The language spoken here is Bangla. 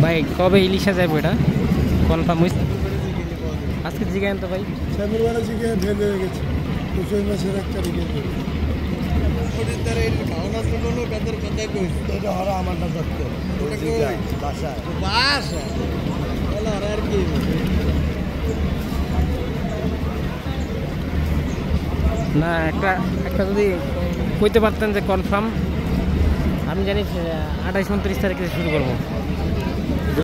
ভাই কবে ইলিশা যাবো এটা কনফার্ম হয়েছে? আজকে জিজ্ঞাসা তো ভাই সামনের জিজ্ঞাসা ভেবে গেছে পুষই মাসের 1 তারিখে এটা হরা আমারটা দত্ত বাসায় আর কি না একটা একটা যদি কইতে পারতেন যে কনফার্ম, আমি জানি 28-29 তারিখে শুরু করবো।